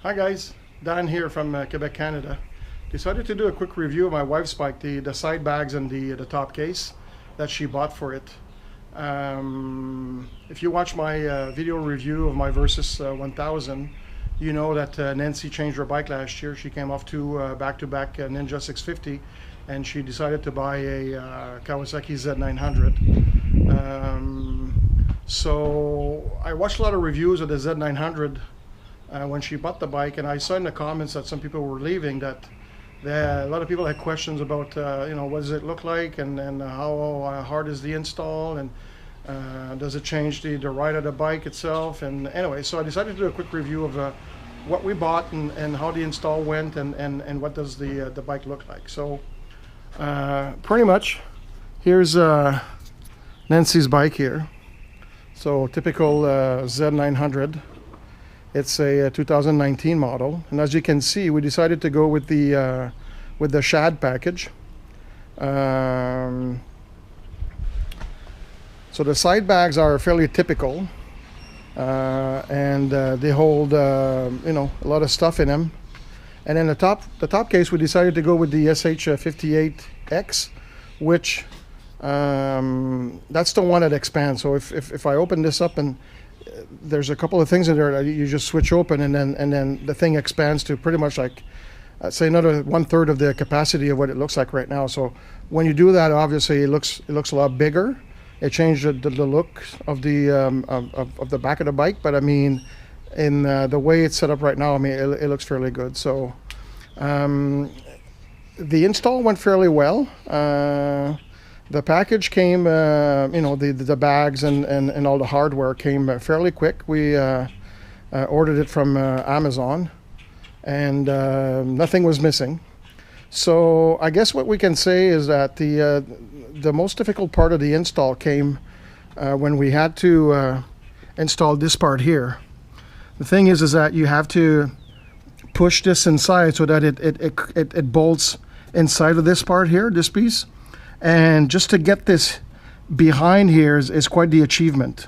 Hi guys, Dan here from Quebec, Canada. Decided to do a quick review of my wife's bike, the side bags and the top case that she bought for it. If you watch my video review of my Versus 1000, you know that Nancy changed her bike last year. She came off two back-to-back Ninja 650 and she decided to buy a Kawasaki Z900. So I watched a lot of reviews of the Z900 when she bought the bike, and I saw in the comments that some people were leaving that a lot of people had questions about what does it look like, and how hard is the install, and does it change the ride of the bike itself. And anyway, so I decided to do a quick review of what we bought and how the install went, and what does the bike look like. So pretty much here's Nancy's bike here. So typical Z900. It's a 2019 model, and as you can see, we decided to go with the shad package. So the side bags are fairly typical, and they hold a lot of stuff in them. And then the top case, we decided to go with the SH58X, which that's the one that expands. So if I open this up, and there's a couple of things in there that you just switch open, and then the thing expands to pretty much like say another 1/3 of the capacity of what it looks like right now. So when you do that, obviously it looks a lot bigger. It changed the look of the back of the bike, but I mean, in the way it's set up right now, I mean it looks fairly good. So the install went fairly well. The package came, the bags and all the hardware came fairly quick. We ordered it from Amazon, and nothing was missing. So I guess what we can say is that the most difficult part of the install came when we had to install this part here. The thing is that you have to push this inside so that it bolts inside of this part here, this piece. And just to get this behind here is quite the achievement.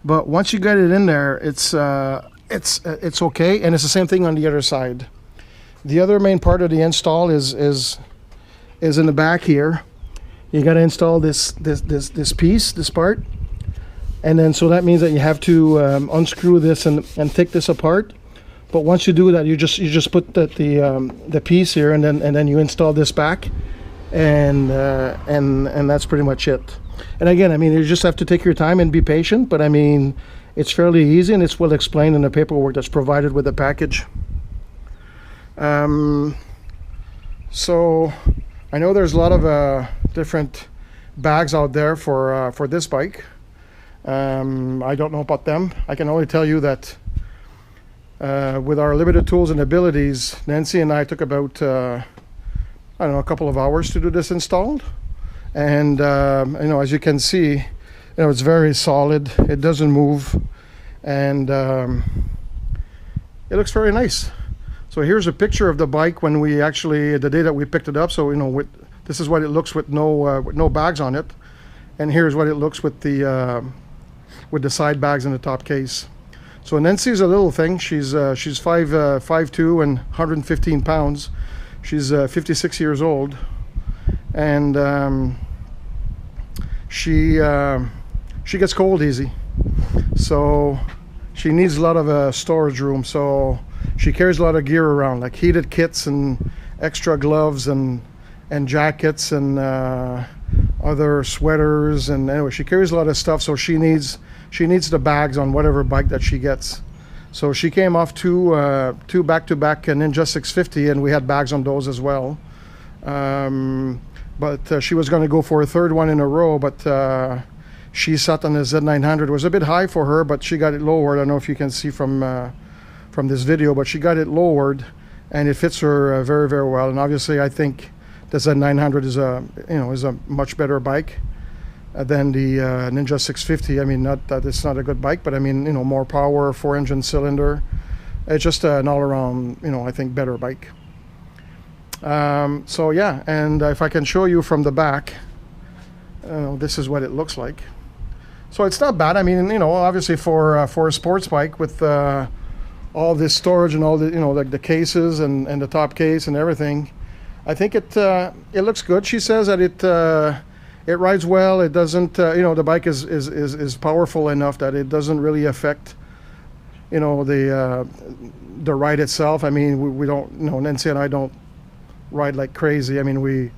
But once you get it in there, it's okay. And it's the same thing on the other side. The other main part of the install is in the back here. You got to install this piece, this part, and then so that means that you have to unscrew this and take this apart. But once you do that, you just put the piece here, and then you install this back. And that's pretty much it. And again, I mean, you just have to take your time and be patient, but I mean, it's fairly easy, and it's well explained in the paperwork that's provided with the package. So I know there's a lot of different bags out there for this bike. I don't know about them. I can only tell you that with our limited tools and abilities, Nancy and I took about I don't know, a couple of hours to do this installed. And as you can see, it's very solid. It doesn't move, and it looks very nice. So here's a picture of the bike when we actually, the day that we picked it up. So this is what it looks with no bags on it, and here's what it looks with the side bags in the top case. So Nancy's a little thing. She's 5'2" and 115 pounds. She's 56 years old, and she gets cold easy, so she needs a lot of storage room. So she carries a lot of gear around, like heated kits and extra gloves and jackets and other sweaters, and anyway, she carries a lot of stuff. So she needs the bags on whatever bike that she gets. So she came off two back-to-back Ninja 650, and we had bags on those as well. But she was going to go for a third one in a row, but she sat on the Z900. It was a bit high for her, but she got it lowered. I don't know if you can see from this video, but she got it lowered, and it fits her very, very well. And obviously, I think the Z900 is a much better bike than the Ninja 650. I mean, not that it's not a good bike, but I mean, more power, 4-engine cylinder. It's just an all-around, I think, better bike. So yeah, and if I can show you from the back, this is what it looks like. So it's not bad. I mean, obviously for a sports bike with all this storage and all the, like the cases and the top case and everything. I think it looks good. She says that it rides well. It doesn't, the bike is powerful enough that it doesn't really affect, the ride itself. I mean, we don't, Nancy and I don't ride like crazy. I mean, we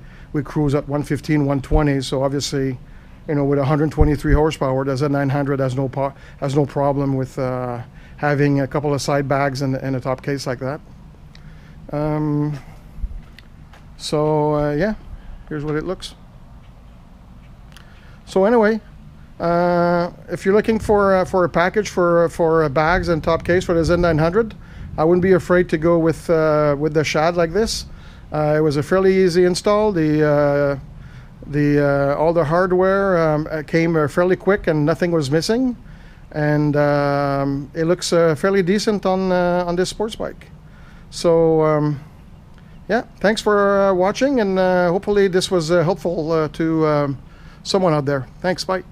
cruise at 115, 120. So obviously, with 123 horsepower, the Z900 has no problem with having a couple of side bags and a top case like that. Yeah, here's what it looks. So anyway, if you're looking for a package for bags and top case for the Z900, I wouldn't be afraid to go with the Shad like this. It was a fairly easy install. All the hardware came fairly quick and nothing was missing, and it looks fairly decent on this sports bike. So yeah, thanks for watching, and hopefully this was helpful to someone out there. Thanks, bye.